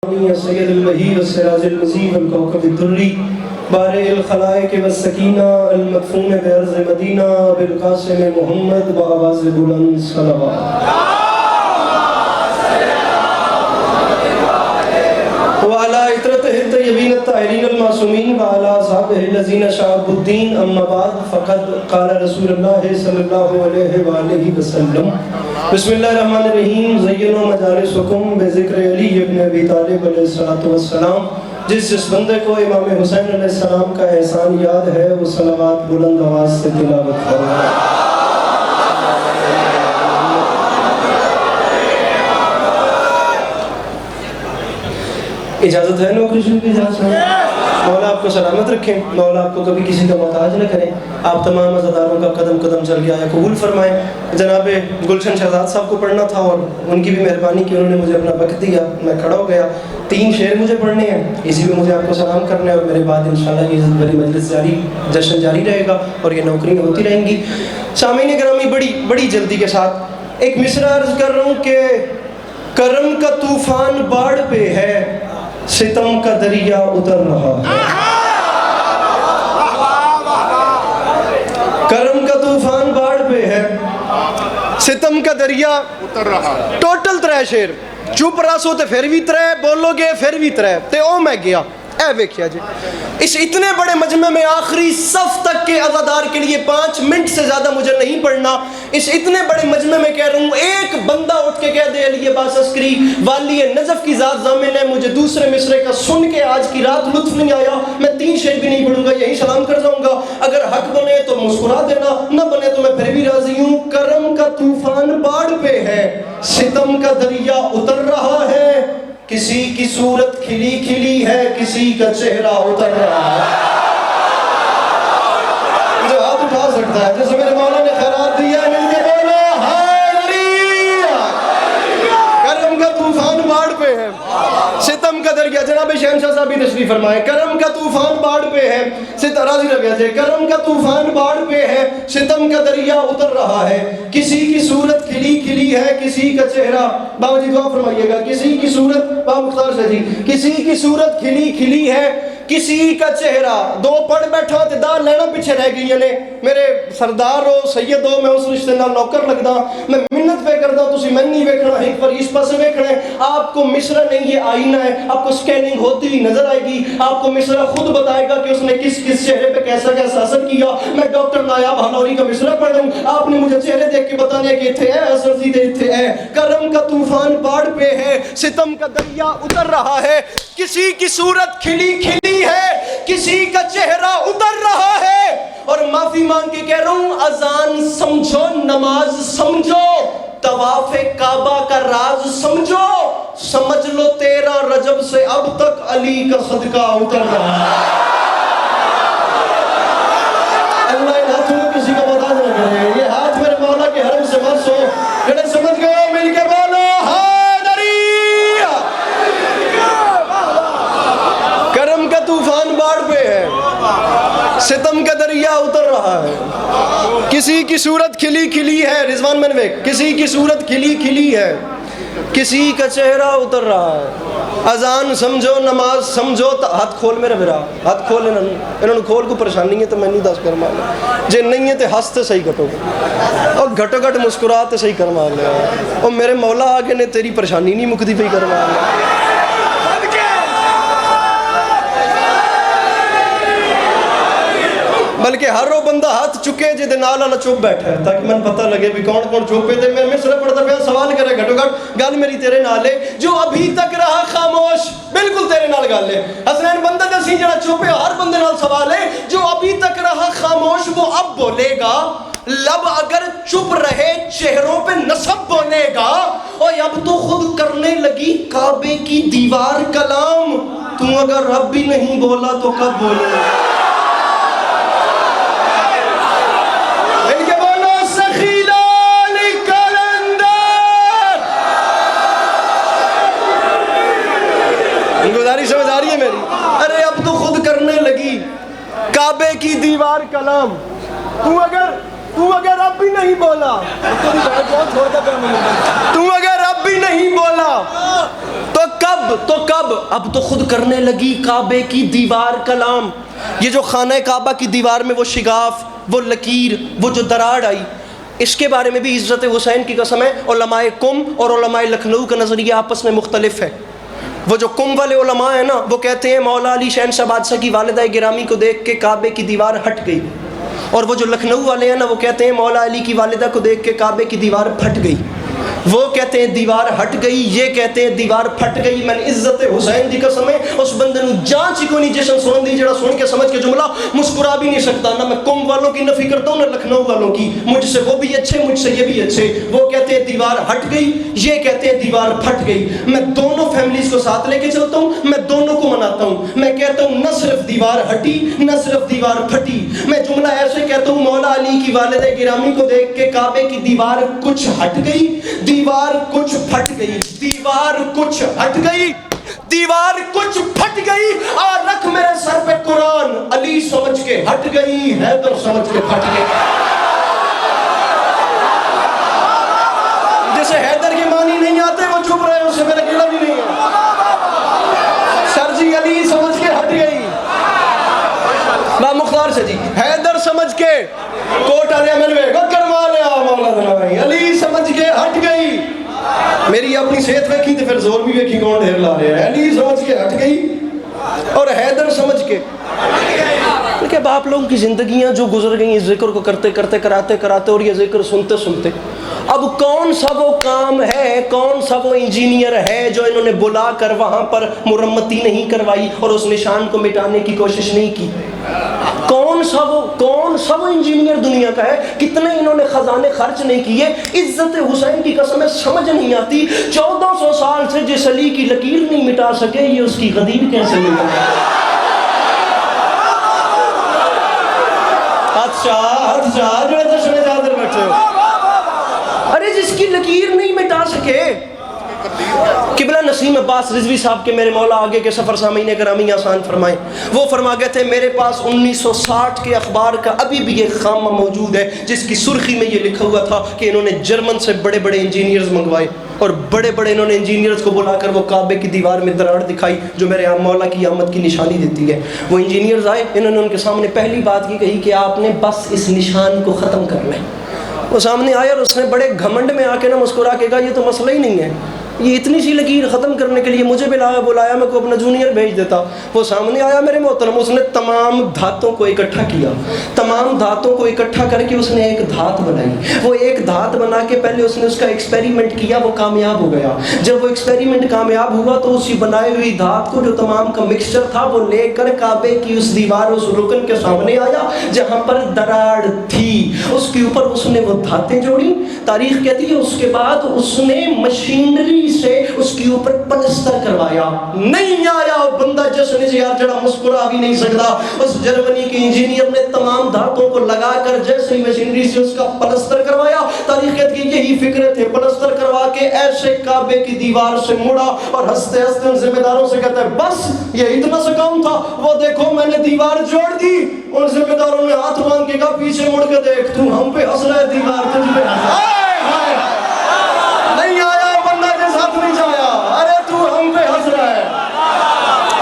سید الوحی والسراج المضی والکوكب الدری بارئ الخلائق والسکینہ المدفون بارض مدینہ بالقاسم محمد بآواز بلند صلوات وعلى عطرته الطيبين الطاهرين المعصومين وعلى أصحابه الذين شعبوا الدين أما بعد فقد قال رسول الله صلى الله عليه وآله وسلم بسم الله الرحمن الرحیم زینوا مجالسکم بذکر علی ابن ابی طالب علیہ الصلوۃ والسلام۔ جس بندے کو امام حسین علیہ السلام کا احسان یاد ہے وہ صلوات بلند آواز سے تلاوت کرے۔ اجازت ہے نوکری شروع کی اجازت ہے؟ مولا آپ کو سلامت رکھیں، مولا آپ کو کبھی کسی کا محتاج نہ کریں، آپ تمام عزاداروں کا قدم قدم چل گیا ہے قبول فرمائیں۔ جناب گلشن شہزاد صاحب کو پڑھنا تھا اور ان کی بھی مہربانی کی، انہوں نے مجھے اپنا وقت دیا، میں کھڑا ہو گیا۔ 3 شعر مجھے پڑھنے ہیں، اسی میں مجھے آپ کو سلام کرنا ہے اور میرے بعد انشاءاللہ یہ عزت بھری مجلس جاری جشن جاری رہے گا اور یہ نوکریاں ہوتی رہیں گی۔ سامعین گرامی بڑی جلدی کے ساتھ ایک مصرع عرض کر رہا ہوں کہ کرم کا طوفان باڑ پہ ہے، ستم کا دریا اتر رہا ہے۔ کرم کا طوفان باڑ پہ ہے، ستم کا دریا اتر رہا ہے۔ ٹوٹل 3 شعر، چپ راسو تے پھر بھی 3، بولو گے پھر بھی 3 تے او میں گیا۔ اے ویکھیا جی اس اتنے بڑے مجمع میں آخری صف تک کے عزادار کے لیے 5 منٹ سے زیادہ مجھے نہیں پڑھنا۔ اس اتنے بڑے مجمع میں کہہ رہا ہوں ایک بندہ اٹھ کے کہہ دے علی عباس عسکری والی نجف کی ذات ضامن ہے، مجھے دوسرے مصرے کا سن کے آج کی رات لطف نہیں آیا، میں 3 شعر بھی نہیں پڑھوں گا، یہی سلام کر جاؤں گا۔ اگر حق بنے تو مسکرا دینا، نہ بنے تو میں پھر بھی راضی ہوں۔ کرم کا طوفان باڑ پہ ہے، ستم کا دریا اتر رہا ہے، کسی کی صورت کھلی کھلی ہے، کسی کا چہرہ اتر رہا ہے۔ جو ہاتھ اٹھا سکتا ہے جیسے میرے مولا نے خیرات دیا ہے، مل کے بولو ہاللویا۔ کرم کا طوفان باڑ پہ ہے، ستم کا دریا، جناب شہنشاہ صاحب بھی تشریف فرمائے، کرم کا طوفان باڑ پہ ہے، راضی ربیہ جی، کرم کا طوفان باڑ پہ ہے، ستم کا دریا اتر رہا ہے، کسی کی صورت کھلی کھلی ہے، کسی کا چہرہ، بابا جی دعا فرمائیے گا، کسی کی صورت، بابا مختار سے جی، کسی کی صورت کھلی کھلی ہے، کسی کا چہرہ۔ 2 پڑھ بیٹھا تے دا لینا پیچھے رہ گئی نے، میرے سردار ہو سید ہو، میں اس رشتے نال نوکر لگدا، میں منت پہ کردا، تسی میں نہیں ویکھنا، ایک بار اس پاسے ویکھنا ہے۔ آپ کو مصرع نہیں یہ آئینہ ہے، آپ کو سکیننگ ہوتی ہوئی نظر آئے گی، آپ کو مصرع خود بتائے گا کہ اس نے کس کس چہرے پہ کیسا کیسا اثر کیا۔ میں ڈاکٹر نایاب ہنوری کا مصرع پڑھ رہا ہوں، آپ نے مجھے چہرے دیکھ کے بتانا ہے کہ اتھے ہے اثر سیدھے اتھے ہے۔ کرم کا طوفان باڑ پہ ہے، ستم کا دریا اتر رہا ہے، کسی کی صورت کھلی کھلی ہے، کسی کا چہرہ اتر رہا ہے۔ اور معافی مانگ کے کہہ رہا ہوں اذان سمجھو، نماز سمجھو، طواف کعبہ کا راز سمجھو، سمجھ لو 13 رجب سے اب تک علی کا صدقہ اتر رہا ہے۔ اللہ ان ہاتھوں میں کسی کا محتاج نہ کرے، یہ ہاتھ میرے مولا کے حرم سے مت سو، جڑے سمجھ گئے مل کے بولو حیدریہ۔ کرم کا طوفان باڑ پہ ہے، ستم کا دریا اتر رہا ہے، کسی کی صورت کھلی کھلی ہے، رضوان منویک، کسی کی صورت کھلی کھلی ہے، کسی کا چہرہ اتر رہا ہے۔ اذان سمجھو، نماز سمجھو، ہاتھ کھول میرا بھرا، ہاتھ کھول انہوں نے کھول کو پریشانی ہے تو میں نہیں دس کر مانا جے نہیں ہے تو ہنس تے صحیح کٹو اور گھٹو گھٹ مسکرا تے صحیح کروا لیا، اور میرے مولا آگے نے تیری پریشانی نہیں مکتی پئی کروا لیا۔ بلکہ ہر وہ بندہ ہاتھ چکے جے دے نال والا چپ بیٹھا ہے تاکہ من پتہ لگے بھی کون کون چپ پہ تے میں مصرع پڑھتا پیا سوال کرے گھٹو گھٹ گل میری تیرے نال ہے، جو ابھی تک رہا خاموش، بالکل تیرے نال گل ہے۔ حسنین بندہ دسی جڑا چپ ہے، ہر بندے نال سوال ہے، جو ابھی تک رہا خاموش وہ اب بولے گا، لب اگر چپ رہے چہروں پہ نصب بولے گا، اور اب تو خود کرنے لگی کعبے کی دیوار کلام، تو اگر رب بھی نہیں بولا تو کب بولے گا؟ گزاری سمجھ آ رہی ہے میری؟ ارے اب تو خود کرنے لگی کعبے کی دیوار کلام، تو اگر اب بھی نہیں بولا، تو اگر اب بھی نہیں بولا تو کب کب اب تو خود کرنے لگی کعبے کی دیوار کلام. یہ جو خانہ کعبہ کی دیوار میں وہ شگاف، وہ لکیر، وہ جو دراڑ آئی، اس کے بارے میں بھی عزت حسین کی قسم ہے علماء قم اور علماء لکھنؤ کا نظریہ آپس میں مختلف ہے. وہ جو قم والے علماء ہیں نا، وہ کہتے ہیں مولا علی شہنشاہ بادشاہ کی والدہ گرامی کو دیکھ کے کعبے کی دیوار ہٹ گئی، اور وہ جو لکھنؤ والے ہیں نا، وہ کہتے ہیں مولا علی کی والدہ کو دیکھ کے کعبے کی دیوار پھٹ گئی. وہ کہتے ہیں دیوار ہٹ گئی، یہ کہتے ہیں دیوار پھٹ گئی. میں نے عزت حسین دی قسم ہے اس بندے نو جانچ کو نہیں جشن سنن دی جڑا سن کے سمجھ کے جملہ مسکرا بھی نہیں سکتا. نہ میں قم والوں کی نفی کرتا ہوں نہ لکھنؤ والوں کی، مجھ سے وہ بھی اچھے، مجھ سے یہ بھی اچھے. وہ کہتے ہیں دیوار ہٹ گئی، یہ کہتے ہیں دیوار پھٹ گئی. میں دونوں فیملیز کو ساتھ لے کے چلتا ہوں، میں دونوں کو مناتا ہوں. میں کہتا ہوں نہ صرف دیوار ہٹی نہ صرف دیوار پھٹی. میں جملہ ایسے کہتا ہوں مولا علی کی والدہ گرامی کو دیکھ کے کعبے کی دیوار کچھ ہٹ گئی، دیوار کچھ پھٹ گئی، دیوار کچھ ہٹ گئی، دیوار کچھ پھٹ گئی. اور رکھ میرے سر پہ قرآن، علی سمجھ کے ہٹ گئی، حیدر سمجھ کے پھٹ گئی. جسے حیدر کے معنی نہیں آتے وہ چپ رہے، اسے میرا گلا بھی نہیں ہے. سر جی علی سمجھ کے ہٹ گئی. مختار سے جی حیدر سمجھ کے کوٹ آنے میں کروا لیا مولانا بھائی، علی سمجھ کے ہٹ گئی. میری اپنی صحت ویکھی تو پھر زور بھی ویکھی کون ڈھیر لا رہے ہیں. علی سمجھ کے ہٹ گئی اور حیدر سمجھ کے. کہ اب آپ لوگوں کی زندگیاں جو گزر گئی اس ذکر کو کرتے کرتے کراتے کراتے اور یہ ذکر سنتے سنتے، اب کون سا وہ کام ہے، کون سا وہ انجینئر ہے جو انہوں نے بلا کر وہاں پر مرمتی نہیں کروائی اور اس نشان کو مٹانے کی کوشش نہیں کی؟ کون سا وہ انجینئر دنیا کا ہے؟ کتنے انہوں نے خزانے خرچ نہیں کیے؟ عزت حسین کی قسم سمجھ نہیں آتی 1400 سال سے جس علی کی لکیر نہیں مٹا سکے یہ اس کی غدیر کیسے مٹا؟ ارے جس کی لکیر نہیں مٹا سکے. قبلہ نسیم عباس رضوی صاحب کے میرے مولا آگے کے سفر سامعین گرامی آسان فرمائیں. وہ فرما گئے تھے میرے پاس 1960 کے اخبار کا ابھی بھی ایک خامہ موجود ہے جس کی سرخی میں یہ لکھا ہوا تھا کہ انہوں نے جرمن سے بڑے بڑے انجینئرز منگوائے اور بڑے بڑے انہوں نے انجینئرز کو بلا کر وہ کعبے کی دیوار میں دراڑ دکھائی جو میرے مولا کی آمد کی نشانی دیتی ہے. وہ انجینئرز آئے، انہوں نے ان کے سامنے پہلی بات یہ کہی کہ آپ نے بس اس نشان کو ختم کرنا ہے. وہ سامنے آیا اور اس نے بڑے گھمنڈ میں آ کے مسکرا کے کہا یہ تو مسئلہ ہی نہیں ہے، یہ اتنی سی لکیر ختم کرنے کے لیے مجھے بلایا، میں کو اپنا جونیئر بھیج دیتا. وہ سامنے آیا میرے محترم، اس نے تمام دھاتوں کو اکٹھا کیا، تمام دھاتوں کو اکٹھا کر کے اس نے ایک دھات بنائی. وہ ایک دھات بنا کے پہلے اس نے اس کا ایکسپیریمنٹ کیا، وہ کامیاب ہو گیا. جب وہ ایکسپیریمنٹ کامیاب ہوا تو اسی بنائی ہوئی دھات کو جو تمام کا مکسچر تھا وہ لے کر کعبے کی اس دیوار اس رکن کے سامنے آیا جہاں پر دراڑ تھی. اس کے اوپر اس نے وہ دھاتیں جوڑی. تاریخ کہتی ہے اس کے بعد اس نے مشینری سے اس کے اوپر پلستر کروایا. نہیں آیا وہ بندہ جس نے یار جڑا مسکرا بھی نہیں سکتا. اس جرمنی کے انجینئر نے تمام دھاتوں کو لگا کر جیسے ہی مشینری سے اس کا پلستر کروایا، تاریخ کہتی ہے یہی فکرے تھے، پلستر کروا کے ایسے کعبے کی دیوار سے مڑا اور ہنستے ہنستے ان ذمہ داروں سے کہتا ہے بس یہ اتنا سا کام تھا، وہ دیکھو میں نے دیوار جوڑ دی. ان ذمہ داروں نے ہاتھ باندھ کے کہا پیچھے مڑ کے دیکھ، تو ہم پہ ہنس رہا ہے، دیوار تجھ پہ ہنس رہا ہے. نہیں آیا بندہ کے ساتھ نہیں جایا. ارے تو ہم پہ ہنس رہا ہے،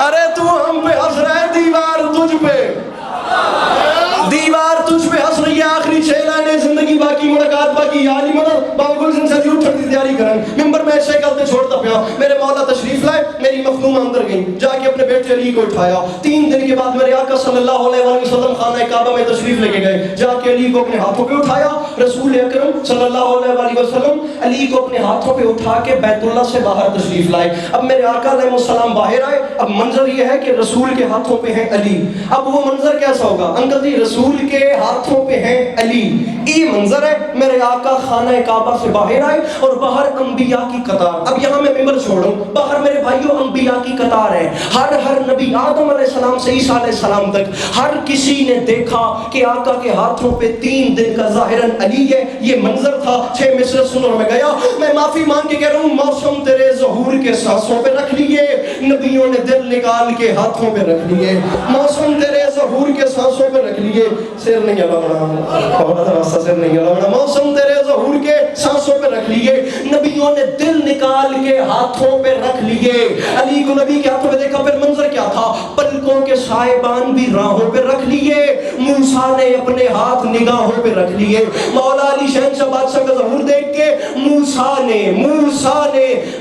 ارے تو ہم پہ ہنس رہا ہے، دیوار تجھ پہ، دیوار تجھ پہ ہنس رہی ہے. آخری 6 لائنیں زندگی باقی، ملاقات باقی. یاری مدد بابا گلشن سے جھوٹ چھڑ دی تیاری کرن ممبر میں ایسے کرتے چھوڑتا پیا. میرے مولا تشریف لائے، میری مخدومہ اندر گئی، جا کے اپنے بیٹے علی کو اٹھایا. 3 دن کے بعد میرے آقا صلی اللہ علیہ وسلم خانہ کعبہ میں تشریف لے کے گئے. جا کے علی کو اپنے ہاتھوں پہ اٹھایا. رسول اکرم صلی اللہ علیہ وسلم علی کو اپنے ہاتھوں پہ اٹھا کے بیت اللہ سے باہر تشریف لائے. اب میرے آقا علیہ السلام باہر آئے. اب منظر یہ ہے کہ رسول کے ہاتھوں پہ ہیں علی. اب وہ منظر کیسا ہوگا انکل جی؟ رسول کے ہاتھوں پہ ہیں علی، یہ منظر ہے. میرے آقا خانہ کعبہ سے باہر آئے اور باہر انبیاء کی قطار. اب یہاں میں ممبر چھوڑوں، باہر میرے بھائیوں انبیاء کی قطار ہے. ہر نبی آدم علیہ السلام سے عیسیٰ علیہ السلام تک ہر کسی نے دیکھا کہ آقا کے ہاتھوں پہ 3 دن کا ظاہراً علی ہے. یہ منظر تھا. 6 مصر سنو میں گیا. میں معافی مانگ کے کہہ رہا ہوں موسم تیرے ظہور کے سانسوں پہ رکھ لیے. نبیوں نے دل نکال کے ہاتھوں پہ رکھ لیے، موسم تیرے ظہور کے سانسوں پہ رکھ لیے، سر نہیں ہلانا، بہت راستہ سر نہیں ہلانا، موسم تیرے ظہور کے سانسوں پہ رکھ لیے، نبیوں نے دل نکال کے ہاتھوں پہ رکھ لیے۔ علی کو نبی کے ہاتھوں پہ دیکھا، پھر منظر کیا تھا؟ پلکوں کے سائبان بھی راہوں پہ رکھ لیے، موسیٰ نے اپنے ہاتھ نگاہوں پہ رکھ لیے۔ مولا علی شہنشاہ بادشاہ کا ظہور دیکھ کے موسیٰ نے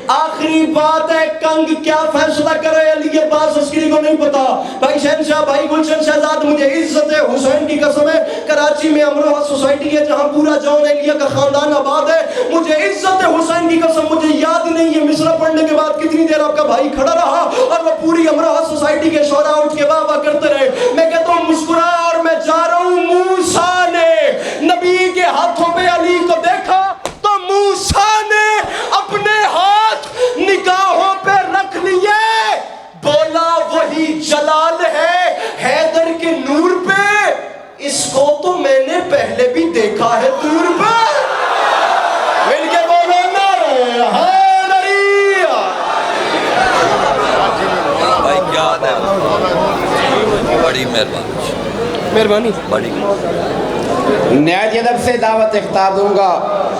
آخری بات ہے، کنگ کیا فیصلہ کرے علی عباس عسکری کو نہیں پتا۔ بھائی شہنشاہ، بھائی گلشن شہزاد، مجھے عزت حسین کی قسم ہے، کراچی میں امروہہ سوسائٹی ہے جہاں پورا جون ایلیا کا خاندان آباد ہے، مجھے عزت حسین کی قسم مجھے یاد نہیں ہے مصرع پڑھنے کے بعد کتنی دیر آپ کا بھائی کھڑا رہا اور وہ پوری امروہہ سوسائٹی کے شعراء اٹھ کے واہ واہ کرتے رہے۔ میں کہتا ہوں مسکرا اور میں جا رہا ہوں۔ موسیٰ نے نبی کے ہاتھوں پہ علی کو دیکھا تو موسیٰ نے اپنے ہاتھ نگاہوں پہ رکھ لیے، بولا وہی جلال ہے حیدر کے نور پہ، اس کو تو میں نے پہلے بھی دیکھا ہے دور پہ۔ مل کے بولو نعرہ حیدری۔ بھائی کیا ہے، بڑی مہربانی بڑی۔ نہایت ادب سے دعوت اختار دوں گا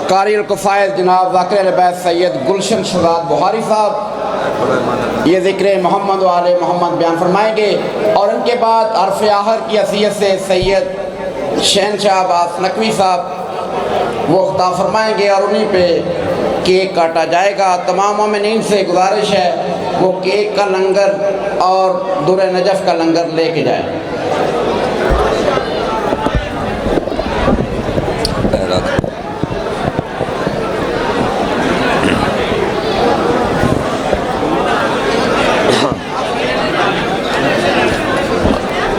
قاری القفائز جناب ذاکر اہل بیت سید گلشن شہزاد بخاری صاحب، یہ ذکر محمد و آل محمد بیان فرمائیں گے، اور ان کے بعد عرف آخر کی حیثیت سے سید شہنشاہ عباس نقوی صاحب وہ خطاب فرمائیں گے، اور انہیں پہ کیک کاٹا جائے گا۔ تمام مومنین سے گزارش ہے وہ کیک کا لنگر اور در نجف کا لنگر لے کے جائیں۔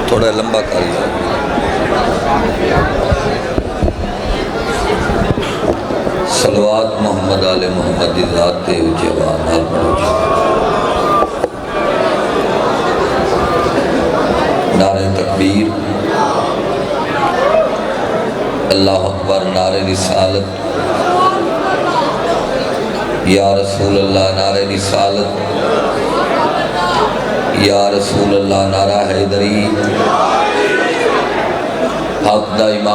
تھوڑا لمبا کر لیا۔ صلوات محمد آل محمد دی ذات تے اونچے آواز نال پڑھو جی۔ نعرہ تکبیر، اللہ اکبر، نعرہ رسالت، یا رسول اللہ، نعرہ رسالت، یا رسول اللہ، نعرہ حیدری، حق دا امام